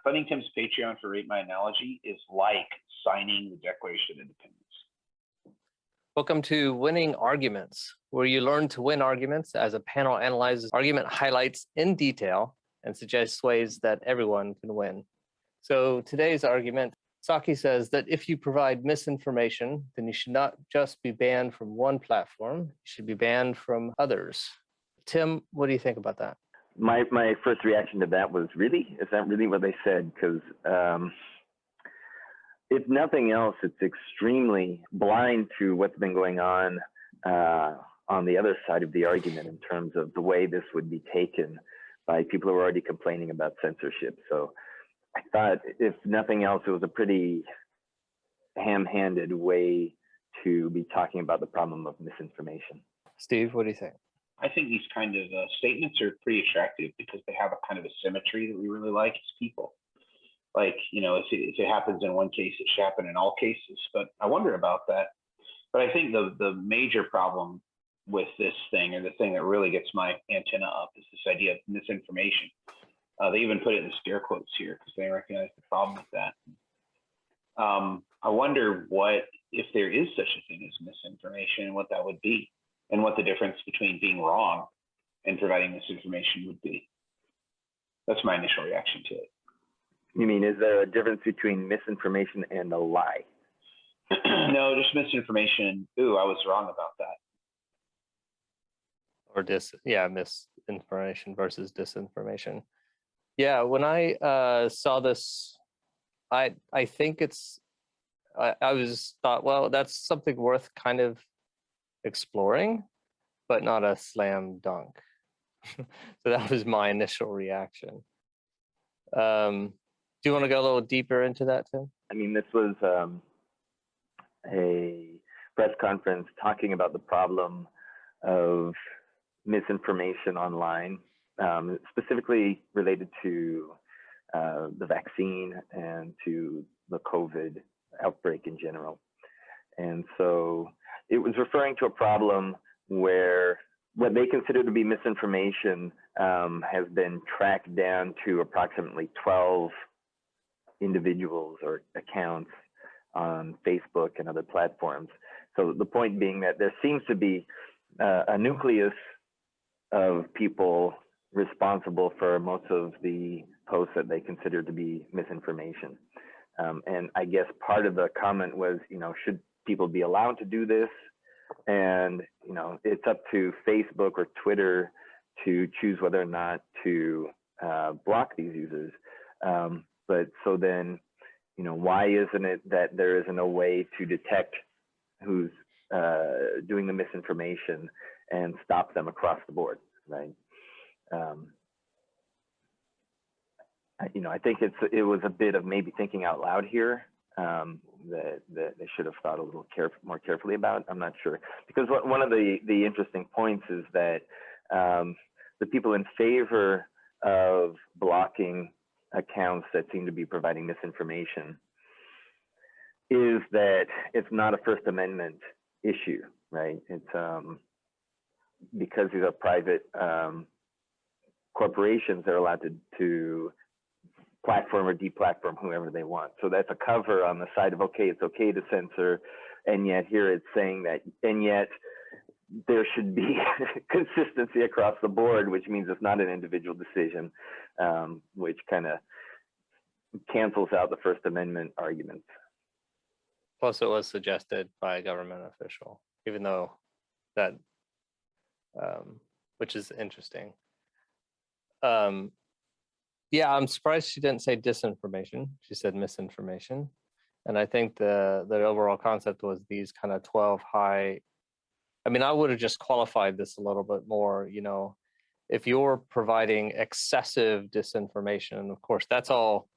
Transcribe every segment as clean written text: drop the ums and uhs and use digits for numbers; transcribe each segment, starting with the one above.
Funding Tim's Patreon for Rate My Analogy is like signing the Declaration of Independence. Welcome to Winning Arguments, where you learn to win arguments as a panel analyzes argument highlights in detail and suggests ways that everyone can win. So today's argument, Psaki says that if you provide misinformation, then you should not just be banned from one platform, you should be banned from others. Tim, what do you think about that? My first reaction to that was, really? Is that really what they said? Because if nothing else, it's extremely blind to what's been going on the other side of the argument in terms of the way this would be taken by people who are already complaining about censorship. So I thought, if nothing else, it was a pretty ham-handed way to be talking about the problem of misinformation. Steve, what do you think? I think these kind of statements are pretty attractive because they have a kind of a symmetry that we really like as people. Like, you know, if it happens in one case, it should happen in all cases. But I wonder about that. But I think the major problem with this thing, or the thing that really gets my antenna up, is this idea of misinformation. They even put it in scare quotes here because they recognize the problem with that. I wonder what, if there is such a thing as misinformation, and what that would be, and what the difference between being wrong and providing misinformation would be. That's my initial reaction to it. You mean, is there a difference between misinformation and a lie? No, just misinformation. Ooh, I was wrong about that. Or misinformation versus disinformation. Yeah, when I saw this, I think I was thought, well, that's something worth kind of exploring, but not a slam dunk. So that was my initial reaction. Do you want to go a little deeper into that, Tim? I mean, this was a press conference talking about the problem of misinformation online, specifically related to the vaccine and to the COVID outbreak in general. And so it was referring to a problem where what they consider to be misinformation has been tracked down to approximately 12 individuals or accounts on Facebook and other platforms. So the point being that there seems to be a nucleus of people responsible for most of the posts that they consider to be misinformation. And I guess part of the comment was, you know, should people be allowed to do this? And, you know, it's up to Facebook or Twitter to choose whether or not to block these users. But so then, you know, why isn't it that there isn't a way to detect who's doing the misinformation and stop them across the board, right? You know, I think it was a bit of maybe thinking out loud here that they should have thought a little more carefully about. I'm not sure, because one of the interesting points is that the people in favor of blocking accounts that seem to be providing misinformation is that it's not a First Amendment issue, right? It's because these are private corporations, they're allowed to platform or deplatform whoever they want. So that's a cover on the side of, okay, it's okay to censor, and yet here it's saying that, and yet there should be consistency across the board, which means it's not an individual decision, which kind of cancels out the First Amendment arguments. Plus, it was suggested by a government official, even though that, which is interesting. Yeah, I'm surprised she didn't say disinformation. She said misinformation. And I think the overall concept was these kind of 12 high. I mean, I would have just qualified this a little bit more, you know, if you're providing excessive disinformation, and of course, that's all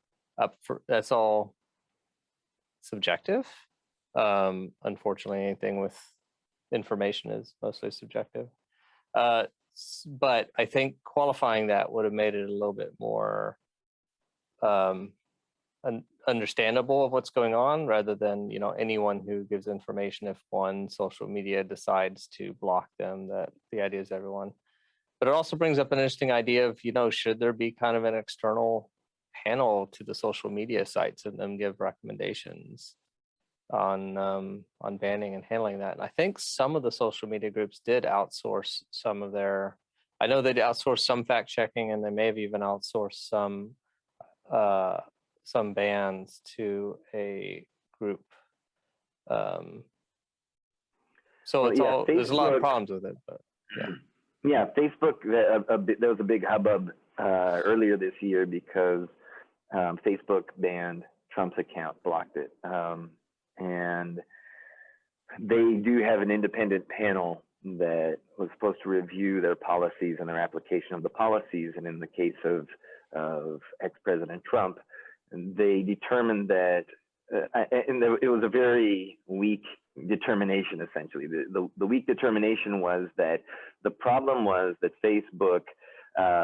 subjective. Unfortunately, anything with information is mostly subjective. But I think qualifying that would have made it a little bit more understandable of what's going on, rather than, you know, anyone who gives information, if one social media decides to block them, that the idea is everyone. But it also brings up an interesting idea of, you know, should there be kind of an external panel to the social media sites and them give recommendations on banning and handling that. And I think some of the social media groups did outsource some of their. I know they outsourced some fact checking, and they may have even outsourced some bans to a group. So Well, it's yeah, all there's a lot of Facebook- problems with it, but Yeah, Facebook, there was a big hubbub earlier this year because Facebook banned Trump's account, blocked it. And they do have an independent panel that was supposed to review their policies and their application of the policies. And in the case of ex-President Trump, they determined that, it was a very weak determination, essentially. The weak determination was that the problem was that Facebook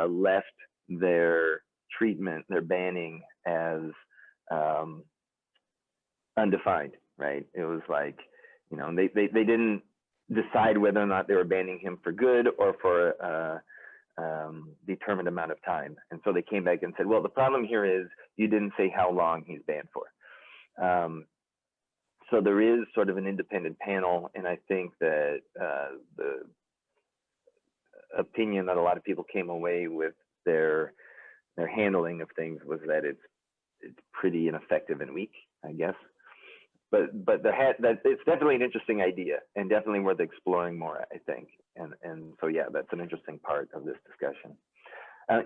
left their treatment, their banning as undefined, right? It was like, they didn't decide whether or not they were banning him for good or for a determined amount of time. And so they came back and said, well, the problem here is you didn't say how long he's banned for. So there is sort of an independent panel, and I think that the opinion that a lot of people came away with their handling of things was that it's pretty ineffective and weak, I guess. But it's definitely an interesting idea and definitely worth exploring more, I think. And so yeah, that's an interesting part of this discussion.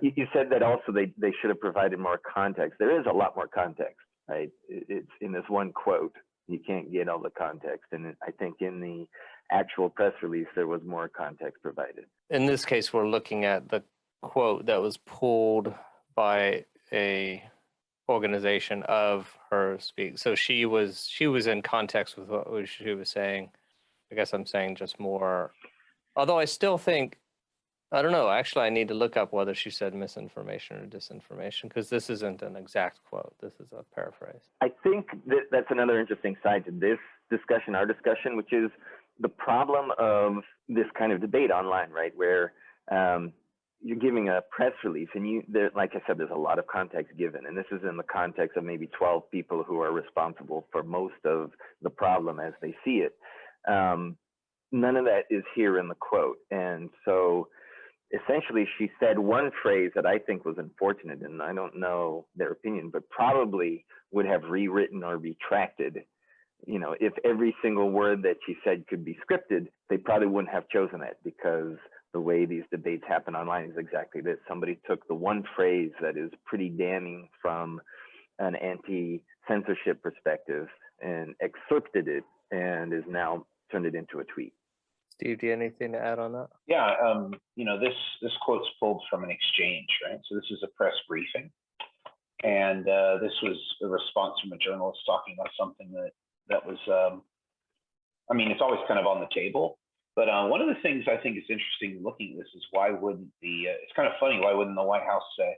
You said that also they should have provided more context. There is a lot more context, right? It's in this one quote. You can't get all the context. And I think in the actual press release, there was more context provided. in this case, we're looking at the quote that was pulled by a organization of her speak. So she was in context with what she was saying. I guess I'm saying just more. Although I still think, I don't know. Actually, I need to look up whether she said misinformation or disinformation, because this isn't an exact quote. This is a paraphrase. I think that's another interesting side to this discussion, our discussion, which is the problem of this kind of debate online, right? Where you're giving a press release and like I said, there's a lot of context given. And this is in the context of maybe 12 people who are responsible for most of the problem as they see it. None of that is here in the quote. And so essentially she said one phrase that I think was unfortunate, and I don't know their opinion, but probably would have rewritten or retracted. If every single word that she said could be scripted, they probably wouldn't have chosen it, because the way these debates happen online is exactly this. Somebody took the one phrase that is pretty damning from an anti-censorship perspective and excerpted it and is now turned it into a tweet. Steve, do you have anything to add on that? Yeah, this quote's pulled from an exchange, right? So this is a press briefing, and this was a response from a journalist talking about something that was, it's always kind of on the table. But one of the things I think is interesting looking at this is why wouldn't it's kind of funny, why wouldn't the White House say,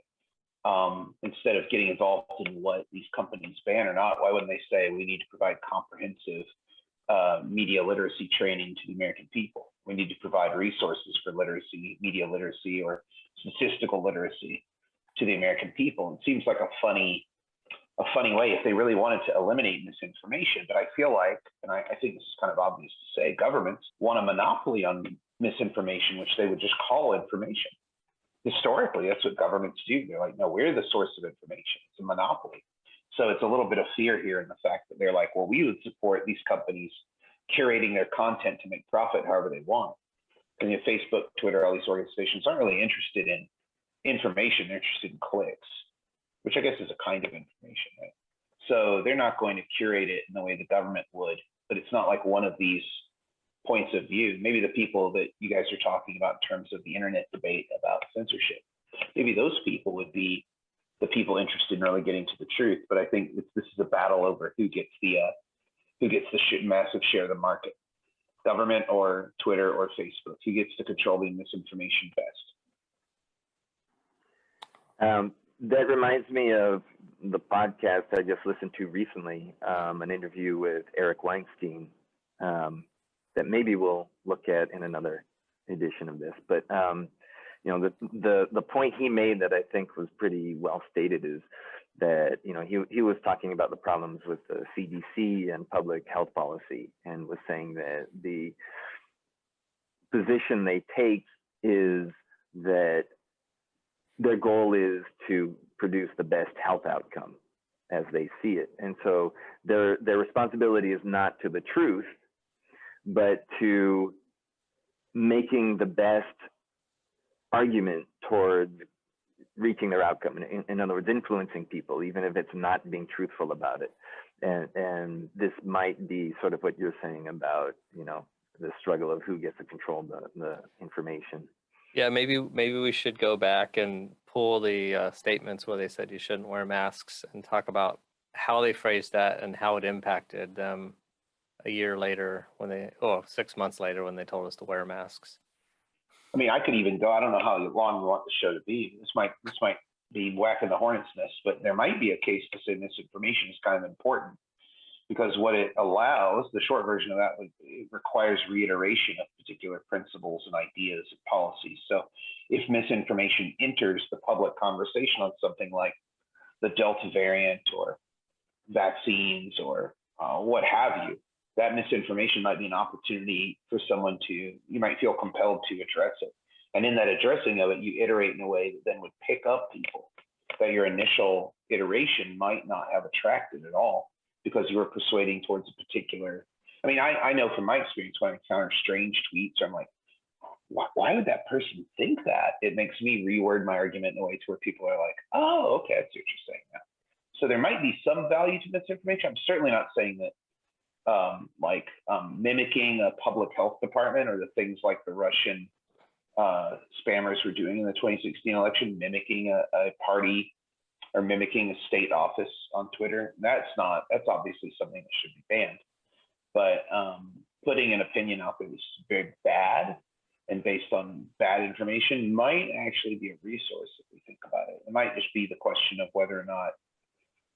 instead of getting involved in what these companies ban or not, why wouldn't they say we need to provide comprehensive media literacy training to the American people? We need to provide resources for literacy, media literacy, or statistical literacy to the American people. It seems like a funny way if they really wanted to eliminate misinformation. But I feel like, and I think this is kind of obvious to say, governments want a monopoly on misinformation, which they would just call information. Historically, that's what governments do. They're like, no, we're the source of information. It's a monopoly. So it's a little bit of fear here in the fact that they're like, well, we would support these companies curating their content to make profit however they want. And Facebook, Twitter, all these organizations aren't really interested in information. They're interested in clicks, which I guess is a kind of information, right? So they're not going to curate it in the way the government would, but it's not like one of these points of view. Maybe the people that you guys are talking about in terms of the internet debate about censorship, maybe those people would be the people interested in really getting to the truth. But I think this is a battle over who gets the massive share of the market, government or Twitter or Facebook. Who gets to control the misinformation best? That reminds me of the podcast I just listened to recently, an interview with Eric Weinstein, that maybe we'll look at in another edition of this. But the point he made that I think was pretty well stated is that, he was talking about the problems with the CDC and public health policy, and was saying that the position they take is that their goal is to produce the best health outcome as they see it. And so their responsibility is not to the truth, but to making the best argument towards reaching their outcome. In other words, influencing people, even if it's not being truthful about it. And this might be sort of what you're saying about, the struggle of who gets to control the information. Yeah, maybe we should go back and pull the statements where they said you shouldn't wear masks and talk about how they phrased that and how it impacted them a year later 6 months later when they told us to wear masks. I mean, I could even go, I don't know how long you want the show to be. This might be whacking the hornet's nest, but there might be a case to say misinformation is kind of important, because what it allows, the short version of that, it requires reiteration of particular principles and ideas and policies. So if misinformation enters the public conversation on something like the Delta variant or vaccines or what have you, that misinformation might be an opportunity for someone you might feel compelled to address it. And in that addressing of it, you iterate in a way that then would pick up people that your initial iteration might not have attracted at all, because you were persuading towards a particular. I mean, I know from my experience, when I encounter strange tweets, I'm like, why would that person think that? It makes me reword my argument in a way to where people are like, oh, okay, I see what you're saying now. So there might be some value to misinformation. I'm certainly not saying that mimicking a public health department, or the things like the Russian spammers were doing in the 2016 election, mimicking a party or mimicking a state office on Twitter. That's obviously something that should be banned. But putting an opinion out there that's very bad and based on bad information might actually be a resource if we think about it. It might just be the question of whether or not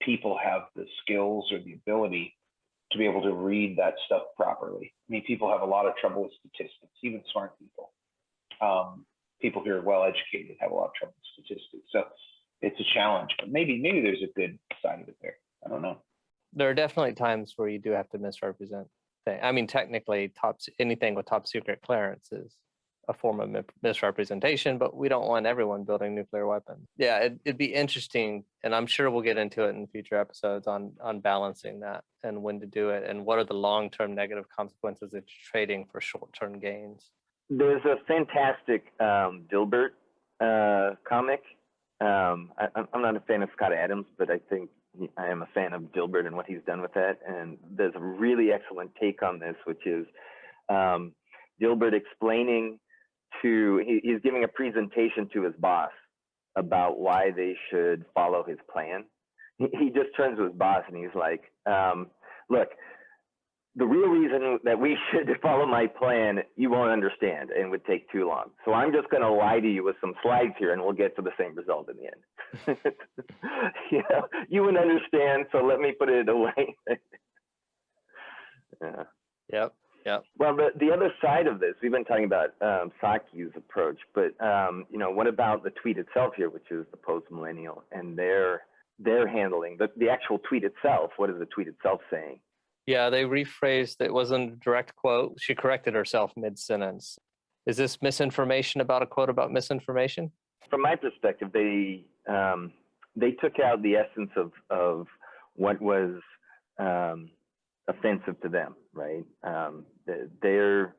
people have the skills or the ability to be able to read that stuff properly. I mean, people have a lot of trouble with statistics, even smart people. People who are well educated have a lot of trouble with statistics. So it's a challenge, but maybe there's a good side of it there. I don't know. There are definitely times where you do have to misrepresent things. I mean, technically, anything with top secret clearance is a form of misrepresentation, but we don't want everyone building nuclear weapons. Yeah, it'd be interesting, and I'm sure we'll get into it in future episodes on balancing that and when to do it, and what are the long-term negative consequences of trading for short-term gains. There's a fantastic Dilbert comic. I'm not a fan of Scott Adams, but I think I am a fan of Dilbert and what he's done with that. And there's a really excellent take on this, which is Dilbert explaining he's giving a presentation to his boss about why they should follow his plan. He just turns to his boss and he's like, look, the real reason that we should follow my plan, you won't understand and would take too long. So I'm just going to lie to you with some slides here and we'll get to the same result in the end. You wouldn't understand, so let me put it away. Yeah. Yep. Well, the other side of this, we've been talking about Psaki's approach, but what about the tweet itself here, which is the post-millennial, and their handling the actual tweet itself? What is the tweet itself saying? Yeah, they rephrased. It wasn't a direct quote. She corrected herself mid-sentence. Is this misinformation about a quote about misinformation? From my perspective, they took out the essence of what was offensive to them, right? They're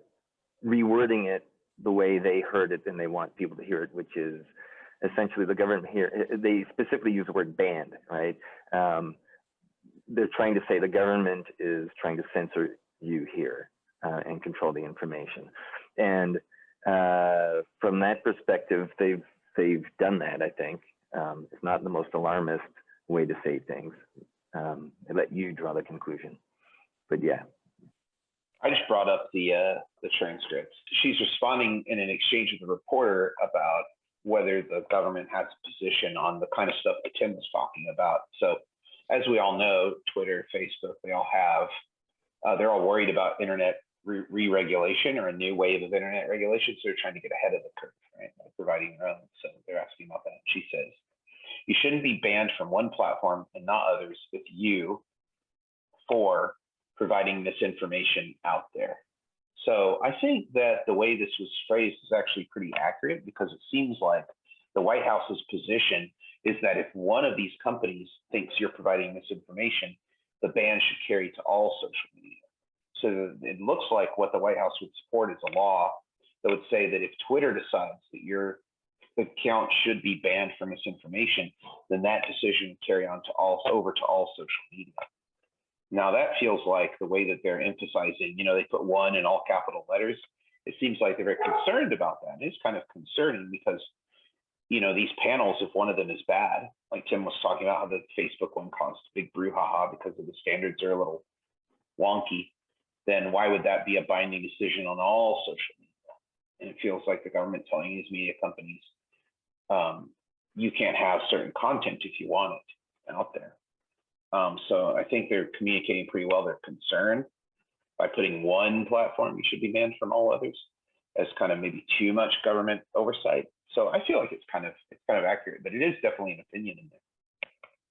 rewording it the way they heard it and they want people to hear it, which is essentially the government here. They specifically use the word banned, right? They're trying to say the government is trying to censor you here and control the information. And from that perspective, they've done that, I think. It's not the most alarmist way to say things. They let you draw the conclusion. But yeah. I just brought up the transcripts. She's responding in an exchange with a reporter about whether the government has a position on the kind of stuff that Tim was talking about. So as we all know, Twitter, Facebook, they all have, they're all worried about internet re-regulation or a new wave of internet regulation. So they're trying to get ahead of the curve, right? By providing their own. So they're asking about that. She says, you shouldn't be banned from one platform and not others with you for providing misinformation out there. So I think that the way this was phrased is actually pretty accurate, because it seems like the White House's position is that if one of these companies thinks you're providing misinformation, the ban should carry to all social media. So it looks like what the White House would support is a law that would say that if Twitter decides that your account should be banned for misinformation, then that decision would carry on to over to all social media. Now that feels like the way that they're emphasizing, they put one in all capital letters. It seems like they're very concerned about that. And it's kind of concerning because, these panels, if one of them is bad, like Tim was talking about how the Facebook one caused big brouhaha because of the standards are a little wonky, then why would that be a binding decision on all social media? And it feels like the government telling these media companies, you can't have certain content if you want it out there. So I think they're communicating pretty well their concern by putting one platform you should be banned from all others as kind of maybe too much government oversight. So I feel like it's kind of accurate, but it is definitely an opinion in there.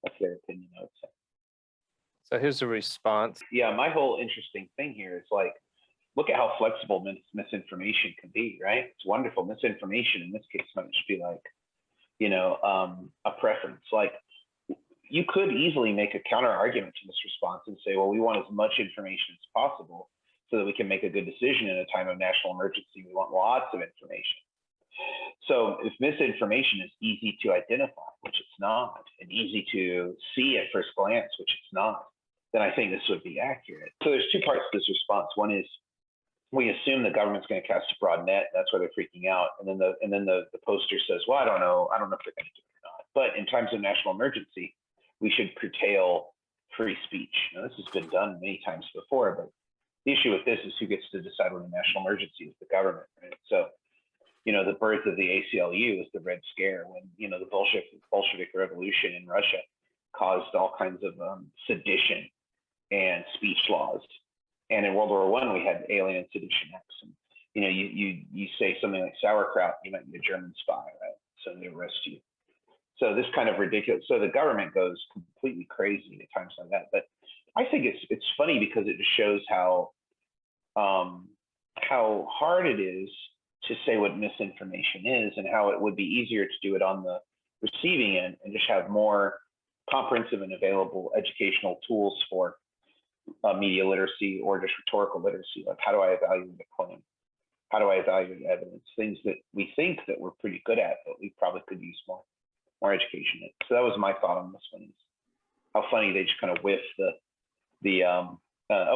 That's their opinion, I would say. So here's a response. Yeah, my whole interesting thing here is like, look at how flexible misinformation can be, right? It's wonderful. Misinformation in this case might just be like, a preference. Like, you could easily make a counter argument to this response and say, well, we want as much information as possible so that we can make a good decision in a time of national emergency. We want lots of information. So if misinformation is easy to identify, which it's not, and easy to see at first glance, which it's not, then I think this would be accurate. So there's two parts to this response. One is we assume the government's going to cast a broad net. That's why they're freaking out. And then the poster says, well, I don't know if they're going to do it or not. But in times of national emergency, we should curtail free speech. Now, this has been done many times before, but the issue with this is who gets to decide when a national emergency is the government, right? So, the birth of the ACLU was the Red Scare when, the Bolshevik Revolution in Russia caused all kinds of sedition and speech laws. And in World War I, we had Alien and Sedition Acts. And, you say something like sauerkraut, you might be a German spy, right? So they arrest you. So this kind of ridiculous. So the government goes completely crazy at times like that. But I think it's funny because it just shows how hard it is to say what misinformation is, and how it would be easier to do it on the receiving end and just have more comprehensive and available educational tools for media literacy or just rhetorical literacy. Like, how do I evaluate a claim? How do I evaluate evidence? Things that we think that we're pretty good at, but we probably could use more education in. So that was my thought on this one. How funny they just kind of whiff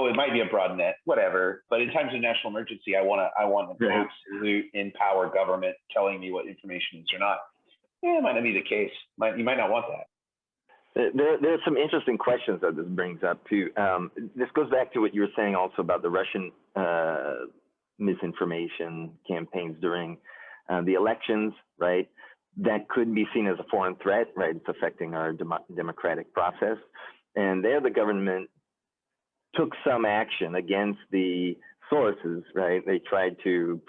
it might be a broad net, whatever. But in times of national emergency, I want an absolute empowered government telling me what information is or not. Yeah, it might not be the case. You might not want that. There are some interesting questions that this brings up too. This goes back to what you were saying also about the Russian misinformation campaigns during the elections, right? That could be seen as a foreign threat, right? It's affecting our democratic process. And there the government took some action against the sources, right? They tried to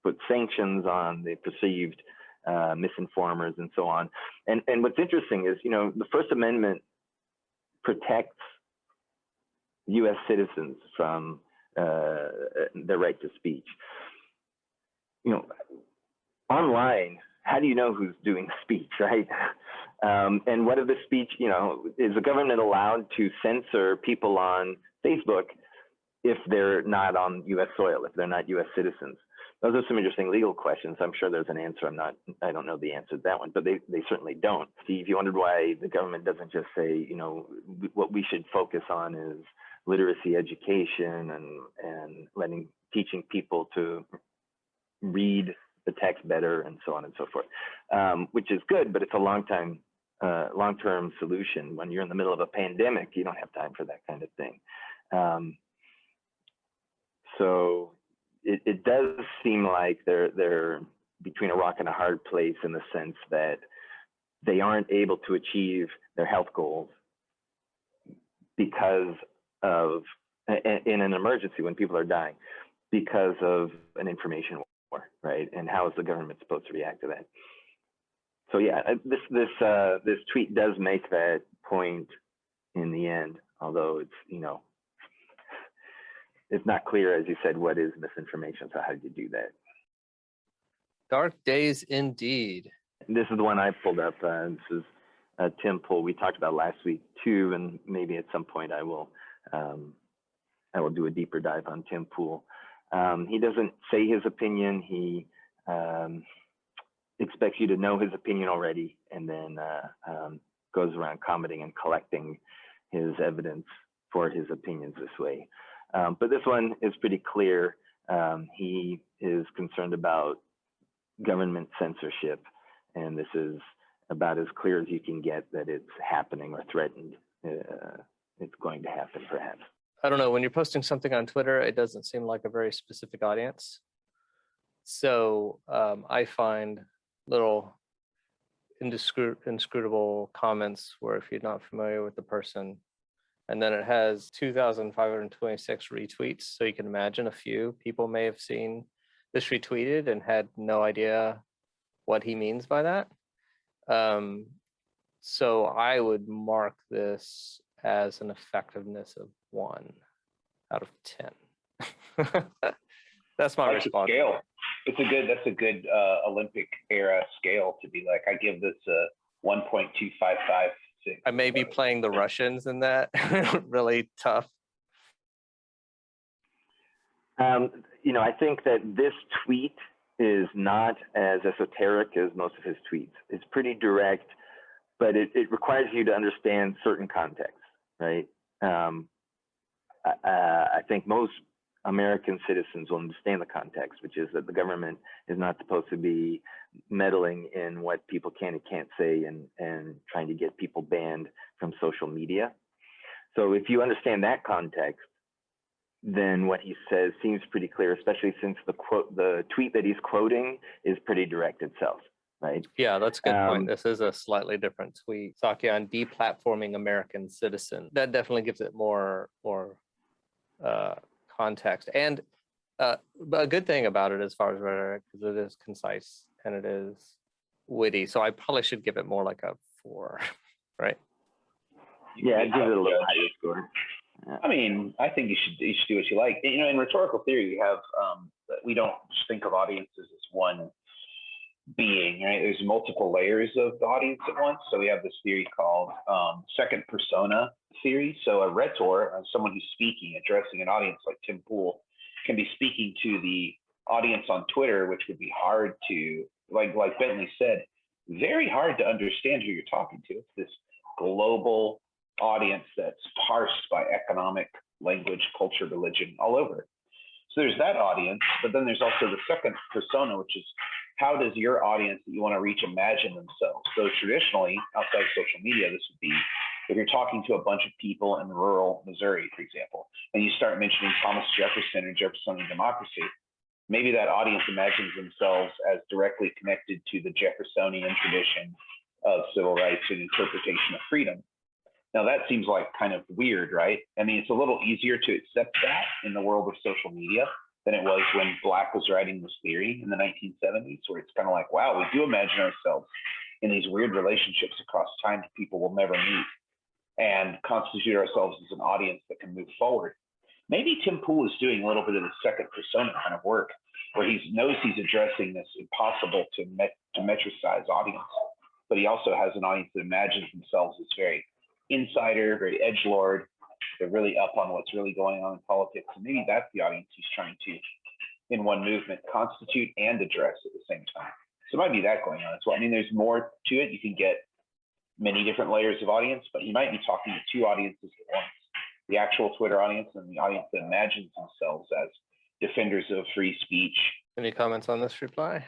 put sanctions on the perceived misinformers and so on. And what's interesting is, the First Amendment protects U.S. citizens from the right to speech. Online, how do you know who's doing the speech, right? And what if the speech, is the government allowed to censor people on Facebook if they're not on U.S. soil, if they're not U.S. citizens? Those are some interesting legal questions. I'm sure there's an answer. I don't know the answer to that one, but they certainly don't. Steve, you wondered why the government doesn't just say, what we should focus on is literacy education and teaching people to read the text better and so on and so forth, which is good, but it's a long-term solution. When you're in the middle of a pandemic, you don't have time for that kind of thing. So it does seem like they're between a rock and a hard place in the sense that they aren't able to achieve their health goals because of in an emergency when people are dying because of an information war, right? And how is the government supposed to react to that? So yeah, this tweet does make that point in the end, although it's it's not clear, as you said, what is misinformation. So how do you do that? Dark days indeed. This is the one I pulled up. This is Tim Pool. We talked about last week too, and maybe at some point I will do a deeper dive on Tim Pool. He doesn't say his opinion. He expects you to know his opinion already, and then goes around commenting and collecting his evidence for his opinions this way. But this one is pretty clear. He is concerned about government censorship, and this is about as clear as you can get that it's happening or threatened. It's going to happen, perhaps. I don't know, when you're posting something on Twitter, it doesn't seem like a very specific audience. So I find little inscrutable comments where if you're not familiar with the person, and then it has 2,526 retweets. So you can imagine a few people may have seen this retweeted and had no idea what he means by that. So I would mark this as an effectiveness of 1 out of 10. That's my response. Scale. That's a good Olympic era scale to be like, I give this a 1.255. I may be playing the Russians in that. Really tough. I think that this tweet is not as esoteric as most of his tweets. It's pretty direct, but it requires you to understand certain context, right? I think most American citizens will understand the context, which is that the government is not supposed to be meddling in what people can and can't say and trying to get people banned from social media. So if you understand that context, then what he says seems pretty clear, especially since the tweet that he's quoting is pretty direct itself, right? Yeah, that's a good point. This is a slightly different tweet. Talking on deplatforming American citizen. That definitely gives it more context. And a good thing about it as far as rhetoric is it is concise and it is witty. So I probably should give it more like a 4, right? Yeah, I'd give it a little higher score. I mean, I think you should do what you like. In rhetorical theory, we don't just think of audiences as one being, right? There's multiple layers of the audience at once. So we have this theory called second persona theory. So a rhetor, someone who's speaking, addressing an audience like Tim Pool, can be speaking to the audience on Twitter, which would be hard to, like Bentley said, very hard to understand who you're talking to. It's this global audience that's parsed by economic, language, culture, religion, all over. So there's that audience, but then there's also the second persona, which is how does your audience that you want to reach imagine themselves? So traditionally, outside of social media, this would be if you're talking to a bunch of people in rural Missouri, for example, and you start mentioning Thomas Jefferson or Jeffersonian democracy, maybe that audience imagines themselves as directly connected to the Jeffersonian tradition of civil rights and interpretation of freedom. Now that seems like kind of weird, right? I mean, it's a little easier to accept that in the world of social media than it was when Black was writing this theory in the 1970s, where it's kind of like, wow, we do imagine ourselves in these weird relationships across time to people we'll never meet and constitute ourselves as an audience that can move forward. Maybe Tim Pool is doing a little bit of the second persona kind of work, where he knows he's addressing this impossible to metricize audience, but he also has an audience that imagines themselves as very insider, very edgelord. They're really up on what's really going on in politics. And maybe that's the audience he's trying to, in one movement, constitute and address at the same time. So it might be that going on as well. I mean, there's more to it. You can get many different layers of audience, but he might be talking to two audiences at once. The actual Twitter audience and the audience that imagines themselves as defenders of free speech. Any comments on this reply?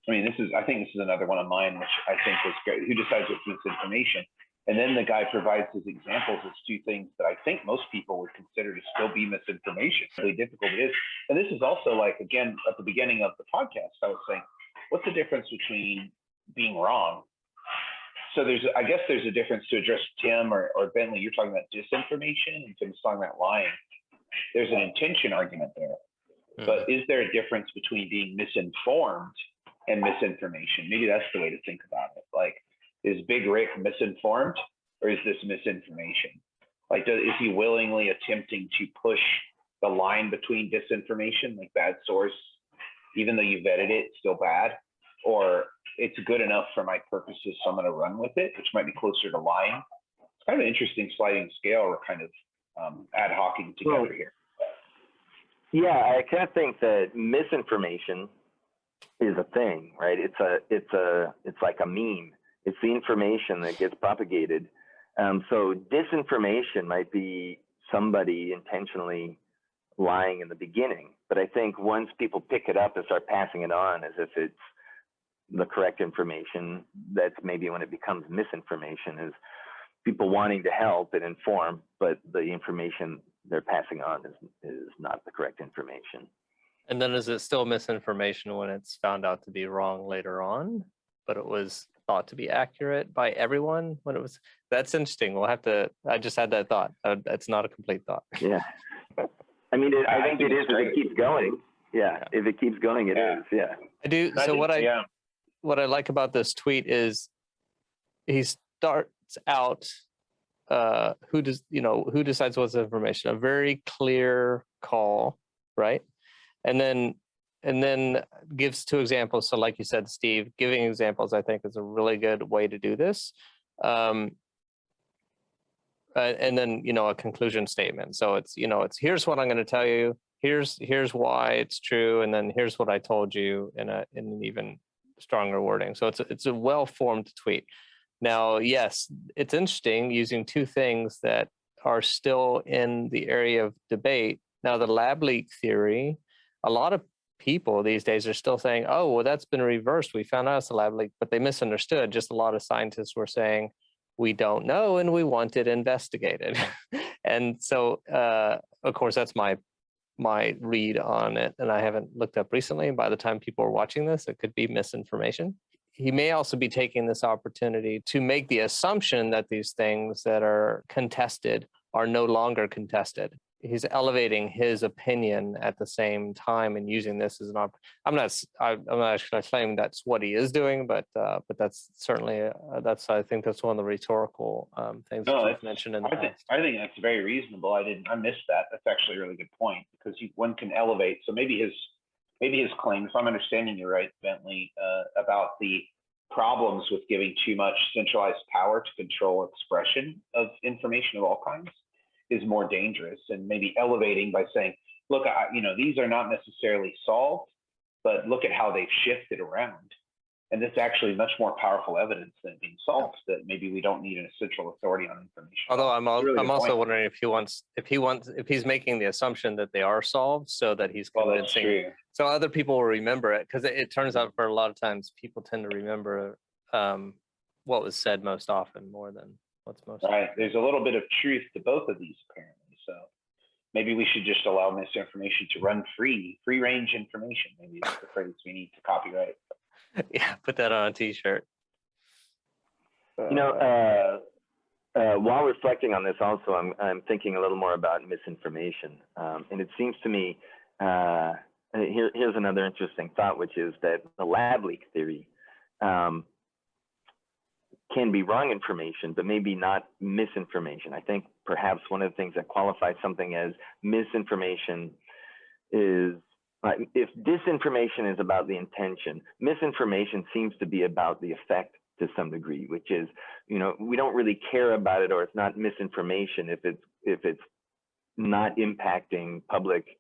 I mean, I think this is another one of mine, which I think was great. Who decides what's misinformation? And then the guy provides his examples as two things that I think most people would consider to still be misinformation. It's really difficult it is. And this is also like, again, at the beginning of the podcast, I was saying, what's the difference between being wrong? So I guess there's a difference to address Tim or Bentley. You're talking about disinformation and Tim's talking about lying. there's an intention argument there. But is there a difference between being misinformed and misinformation? Maybe that's the way to think about it. Like, is Big Rick misinformed, or is this misinformation? Like, is he willingly attempting to push the line between disinformation, like bad source, even though you vetted it, it's still bad? Or it's good enough for my purposes, so I'm going to run with it, which might be closer to lying. It's kind of an interesting sliding scale we're kind of ad hocing together here. Yeah, I kind of think that misinformation is a thing, right? It's like a meme. It's the information that gets propagated. So disinformation might be somebody intentionally lying in the beginning, but I think once people pick it up and start passing it on as if it's the correct information, that's maybe when it becomes misinformation, is people wanting to help and inform, but the information they're passing on is not the correct information. And then is it still misinformation when it's found out to be wrong later on, but it was thought to be accurate by everyone when it was? That's interesting. We'll have to, I just had that thought. That's not a complete thought. Yeah. I mean, I think it is if it keeps going. Yeah. If it keeps going, it is. Yeah. I do. So what I like about this tweet is he starts out, who decides what's information? A very clear call, right? And then gives two examples. So like you said, Steve, giving examples, I think, is a really good way to do this. And then, a conclusion statement. So it's here's what I'm going to tell you. Here's why it's true. And then here's what I told you in an even stronger wording. So it's a well-formed tweet. Now, yes, it's interesting using two things that are still in the area of debate. Now, the lab leak theory, a lot of people these days are still saying, oh, well, that's been reversed. We found out it's a lab leak, but they misunderstood. Just a lot of scientists were saying, we don't know, and we want it investigated. And so, of course, that's my read on it, and I haven't looked up recently. By the time people are watching this, it could be misinformation. He may also be taking this opportunity to make the assumption that these things that are contested are no longer contested. He's elevating his opinion at the same time and using this as an I'm not actually claiming that's what he is doing, but that's certainly I think that's one of the rhetorical things that you've mentioned in the past. I think that's very reasonable. I missed that. That's actually a really good point, because one can elevate. So maybe his claim, if I'm understanding you right, Bentley, about the problems with giving too much centralized power to control expression of information of all kinds is more dangerous, and maybe elevating by saying, look, these are not necessarily solved, but look at how they've shifted around. And this is actually much more powerful evidence than being solved, that maybe we don't need a central authority on information. Although I'm also wondering if he's making the assumption that they are solved so that he's convincing. So other people will remember it, because it turns out for a lot of times people tend to remember what was said most often more than what's most right. There's a little bit of truth to both of these, apparently. So maybe we should just allow misinformation to run free range information. Maybe that's the phrase we need to copyright. Yeah, put that on a t-shirt. While reflecting on this, also, I'm thinking a little more about misinformation, and it seems to me here's another interesting thought, which is that the lab leak theory can be wrong information, but maybe not misinformation. I think perhaps one of the things that qualifies something as misinformation is, if disinformation is about the intention, misinformation seems to be about the effect to some degree, which is, we don't really care about it, or it's not misinformation if it's not impacting public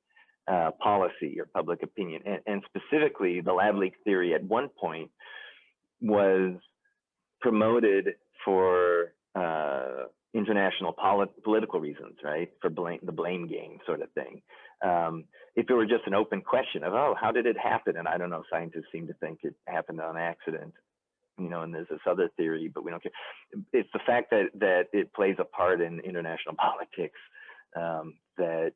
policy or public opinion. And specifically, the lab leak theory at one point was promoted for international political reasons, right? For the blame game sort of thing. If it were just an open question of, oh, how did it happen? And I don't know, scientists seem to think it happened on accident, and there's this other theory, but we don't care. It's the fact that it plays a part in international politics that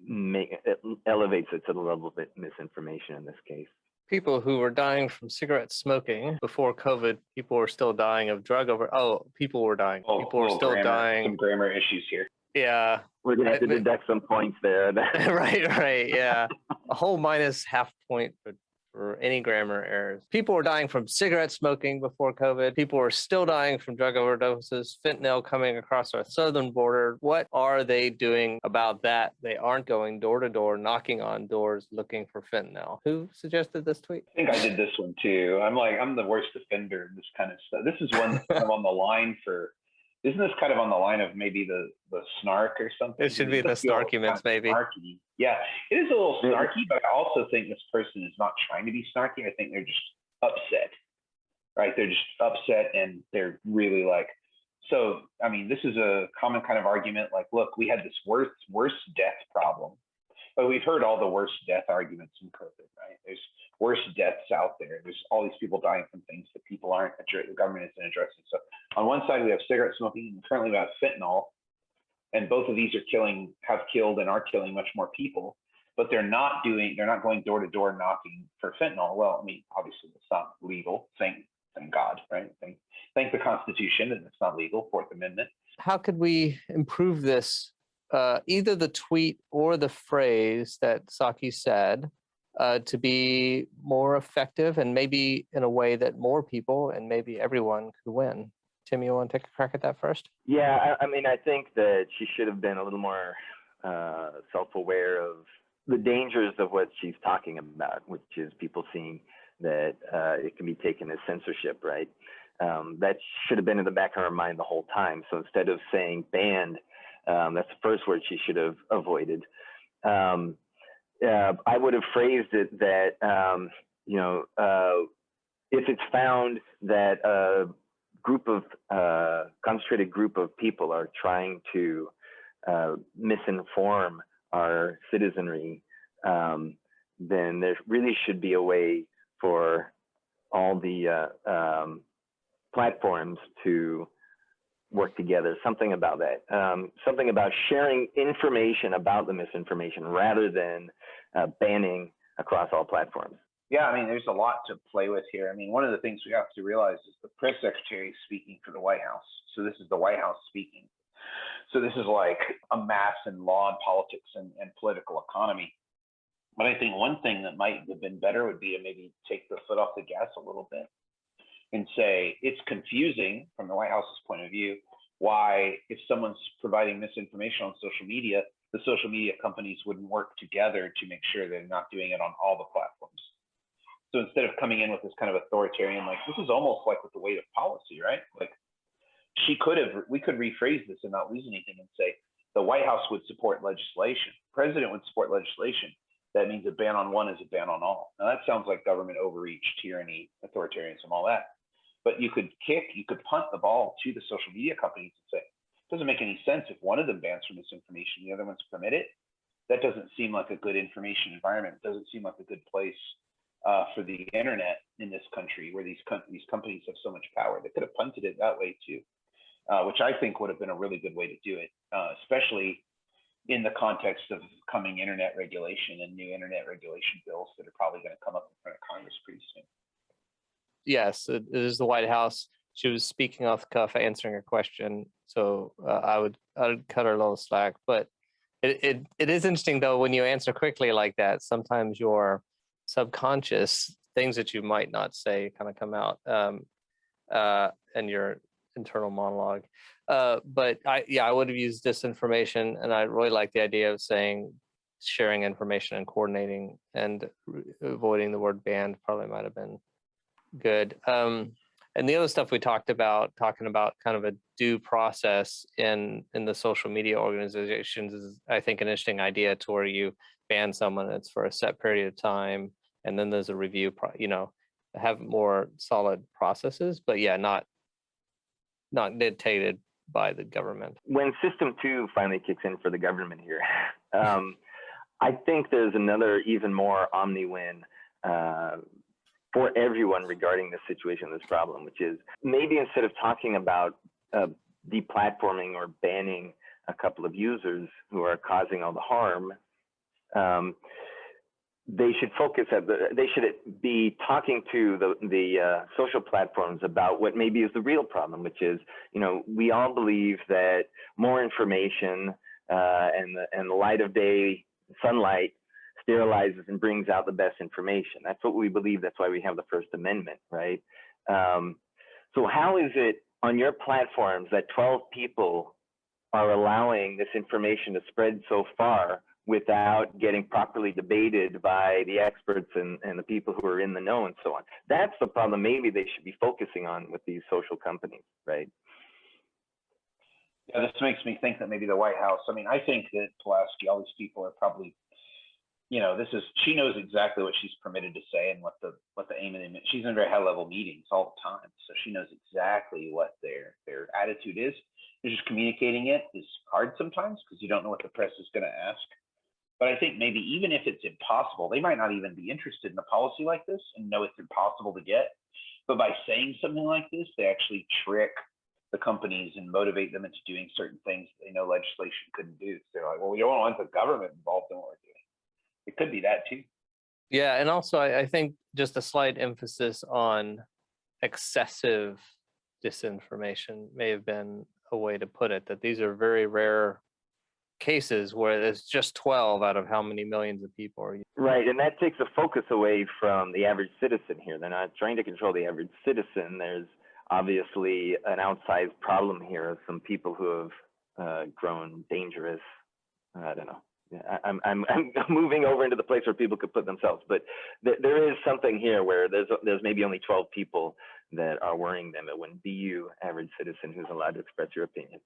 it elevates it to the level of misinformation in this case. People who were dying from cigarette smoking before COVID, people were still dying of drug over. Oh, people were dying. People were still dying. Some grammar issues here. Yeah. We're gonna have to But- deduct some points there. right, yeah. A whole minus half point for any grammar errors. People were dying from cigarette smoking before COVID. People were still dying from drug overdoses, fentanyl coming across our southern border. What are they doing about that? They aren't going door to door, knocking on doors, looking for fentanyl. Who suggested this tweet? I think I did this one too. I'm the worst offender in this kind of stuff. This is one that's kind of on the line for. Isn't this kind of on the line of maybe the snark or something? It should be the does feel snarkuments, maybe. Snarky. Yeah, it is a little snarky, but I also think this person is not trying to be snarky. I think they're just upset, right? They're just upset and they're really like, so, I mean, this is a common kind of argument. Like, look, we had this worst death problem, but we've heard all the worst death arguments in COVID, right? There's worse deaths out there. There's all these people dying from things that people aren't, the government isn't addressing. So on one side, we have cigarette smoking, and currently we have fentanyl, and both of these have killed and are killing much more people, but they're not going door to door knocking for fentanyl. Well, I mean, obviously it's not legal. Thank God, right? Thank the Constitution that it's not legal, Fourth Amendment. How could we improve this? Either the tweet or the phrase that Saki said to be more effective and maybe in a way that more people and maybe everyone could win. Tim, you want to take a crack at that first? Yeah, I mean, I think that she should have been a little more self-aware of the dangers of what she's talking about, which is people seeing that it can be taken as censorship, right? That should have been in the back of her mind the whole time. So instead of saying banned, that's the first word she should have avoided. I would have phrased it that, if it's found that a concentrated group of people are trying to misinform our citizenry, then there really should be a way for all the platforms to work together, something about that, something about sharing information about the misinformation rather than banning across all platforms. Yeah, I mean, there's a lot to play with here. I mean, one of the things we have to realize is the press secretary is speaking for the White House. So this is the White House speaking. So this is like a mass in law and politics and political economy. But I think one thing that might have been better would be to maybe take the foot off the gas a little bit and say it's confusing from the White House's point of view why, if someone's providing misinformation on social media, the social media companies wouldn't work together to make sure they're not doing it on all the platforms. So instead of coming in with this kind of authoritarian, like, this is almost like with the weight of policy, right? Like, we could rephrase this and not lose anything and say the White House would support legislation, president would support legislation. That means a ban on one is a ban on all. Now that sounds like government overreach, tyranny, authoritarianism, all that. But you could punt the ball to the social media companies and say, it doesn't make any sense if one of them bans for misinformation, the other ones permit it. That doesn't seem like a good information environment. It doesn't seem like a good place for the internet in this country where these companies have so much power. They could have punted it that way too, which I think would have been a really good way to do it, especially in the context of coming internet regulation and new internet regulation bills that are probably going to come up in front of Congress pretty soon. Yes, it is the White House. She was speaking off the cuff, answering a question. So I would cut her a little slack. But it is interesting, though, when you answer quickly like that, sometimes your subconscious things that you might not say kind of come out in your internal monologue. But I would have used disinformation, and I really like the idea of saying sharing information and coordinating, and avoiding the word banned probably might have been good. And the other stuff we talking about kind of a due process in the social media organizations is, I think, an interesting idea, to where you ban someone, it's for a set period of time, and then there's a review, have more solid processes, but not dictated by the government. When System 2 finally kicks in for the government here, I think there's another even more omni-win for everyone regarding this situation, this problem, which is maybe instead of talking about deplatforming or banning a couple of users who are causing all the harm, they should focus they should be talking to the social platforms about what maybe is the real problem, which is, we all believe that more information and the light of day, sunlight, sterilizes and brings out the best information. That's what we believe. That's why we have the First Amendment, right? So how is it on your platforms that 12 people are allowing this information to spread so far without getting properly debated by the experts and the people who are in the know and so on? That's the problem maybe they should be focusing on with these social companies, right? Yeah, this makes me think that maybe the White House, I think that Pulaski, all these people are probably, she knows exactly what she's permitted to say and what the aim of the, she's in very high level meetings all the time. So she knows exactly what their attitude is. They're just communicating it is hard sometimes because you don't know what the press is going to ask. But I think maybe even if it's impossible, they might not even be interested in a policy like this and know it's impossible to get. But by saying something like this, they actually trick the companies and motivate them into doing certain things they know legislation couldn't do. So they're like, well, we don't want the government involved in what we're doing. It could be that too. Yeah, and also I think just a slight emphasis on excessive disinformation may have been a way to put it, that these are very rare cases where there's just 12 out of how many millions of people are. Right, and that takes the focus away from the average citizen here. They're not trying to control the average citizen. There's obviously an outsized problem here of some people who have grown dangerous. I don't know. I'm moving over into the place where people could put themselves, but there is something here where there's maybe only 12 people that are worrying them. It wouldn't be you, average citizen, who's allowed to express your opinion.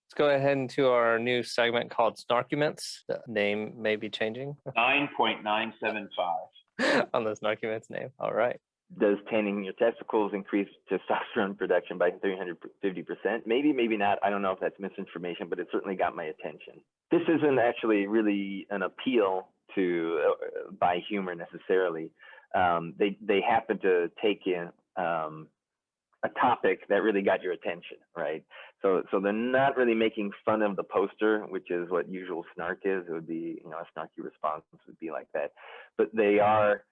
Let's go ahead into our new segment called Snarkuments. The name may be changing 9.975 on the Snarkuments name. All right. Does tanning your testicles increase testosterone production by 350%? Maybe, maybe not. I don't know if that's misinformation, but it certainly got my attention. This isn't actually really an appeal to by humor necessarily. They happen to take in a topic that really got your attention, right? So they're not really making fun of the poster, which is what usual snark is. It would be, a snarky response would be like that. But they are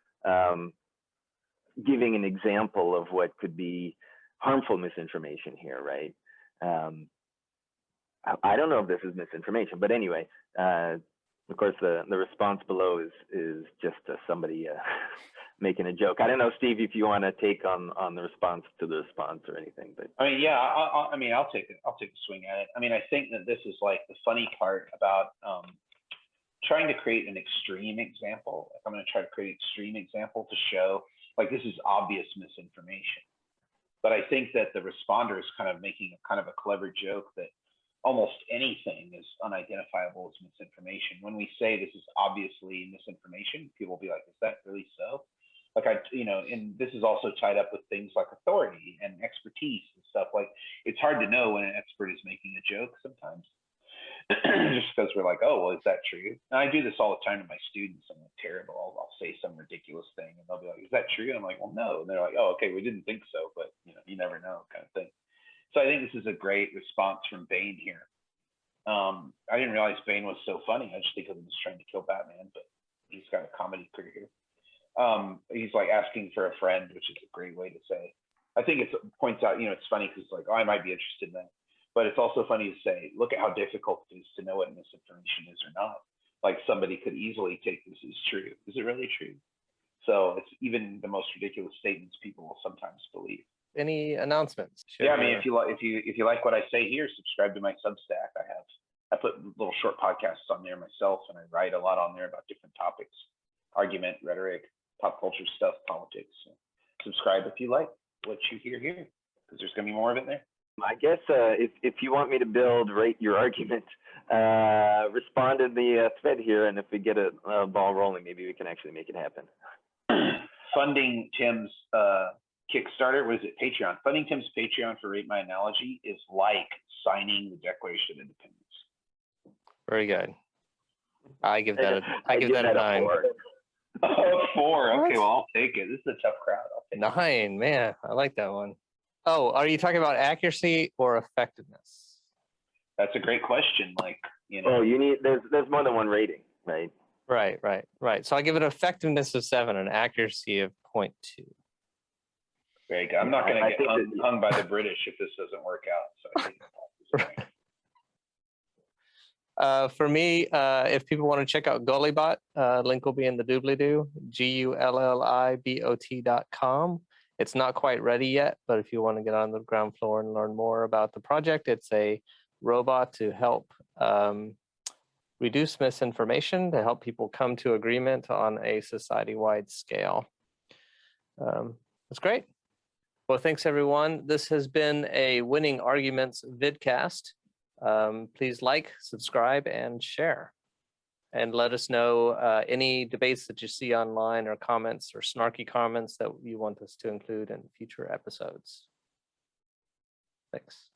giving an example of what could be harmful misinformation here, right? I don't know if this is misinformation, but anyway, of course, the response below is just somebody making a joke. I don't know, Steve, if you want to take on the response to the response or anything, but yeah, I'll take it. I'll take a swing at it. I think that this is like the funny part about trying to create an extreme example. If I'm going to try to create an extreme example to show like this is obvious misinformation, but I think that the responder is kind of making a clever joke that almost anything is unidentifiable as misinformation. When we say this is obviously misinformation, people will be like, is that really so? Like and this is also tied up with things like authority and expertise and stuff. Like it's hard to know when an expert is making a joke sometimes. Just because we're like, oh, well, is that true? And I do this all the time to my students. I'm like, terrible. I'll say some ridiculous thing and they'll be like, is that true? And I'm like, well, no. And they're like, oh, okay, we didn't think so, but you never know, kind of thing. So I think this is a great response from Bane here. I didn't realize Bane was so funny. I just think of him as trying to kill Batman, but he's got a comedy career here. He's like asking for a friend, which is a great way to say. I think it points out, it's funny because like, oh, I might be interested in that. But it's also funny to say, look at how difficult it is to know what misinformation is or not. Like somebody could easily take this as true. Is it really true? So it's even the most ridiculous statements people will sometimes believe. Any announcements? Yeah, if you like what I say here, subscribe to my Substack. I put little short podcasts on there myself, and I write a lot on there about different topics, argument, rhetoric, pop culture stuff, politics. So subscribe if you like what you hear here, because there's going to be more of it there. I guess if you want me to rate your argument, respond in the thread here, and if we get a ball rolling, maybe we can actually make it happen. Funding Tim's Kickstarter, was it Patreon? Funding Tim's Patreon for Rate My Analogy is like signing the Declaration of Independence. Very good. I give that a 9. 4. Okay, well, I'll take it. This is a tough crowd. I'll take 9, man. I like that one. Oh, are you talking about accuracy or effectiveness? That's a great question. Like, Oh, you need there's more than one rating, right? Right. So I give it effectiveness of 7 and accuracy of 0.2. Very good. I'm not Yeah, going I to get think hung, that- hung by the British if this doesn't work out. So I think this point. For me, if people want to check out Gullibot, link will be in the doobly-doo, GULLIBOT.com. It's not quite ready yet, but if you want to get on the ground floor and learn more about the project, it's a robot to help reduce misinformation, to help people come to agreement on a society-wide scale. That's great. Well, thanks everyone. This has been a Winning Arguments vidcast. Please like, subscribe, and share. And let us know any debates that you see online or comments or snarky comments that you want us to include in future episodes. Thanks.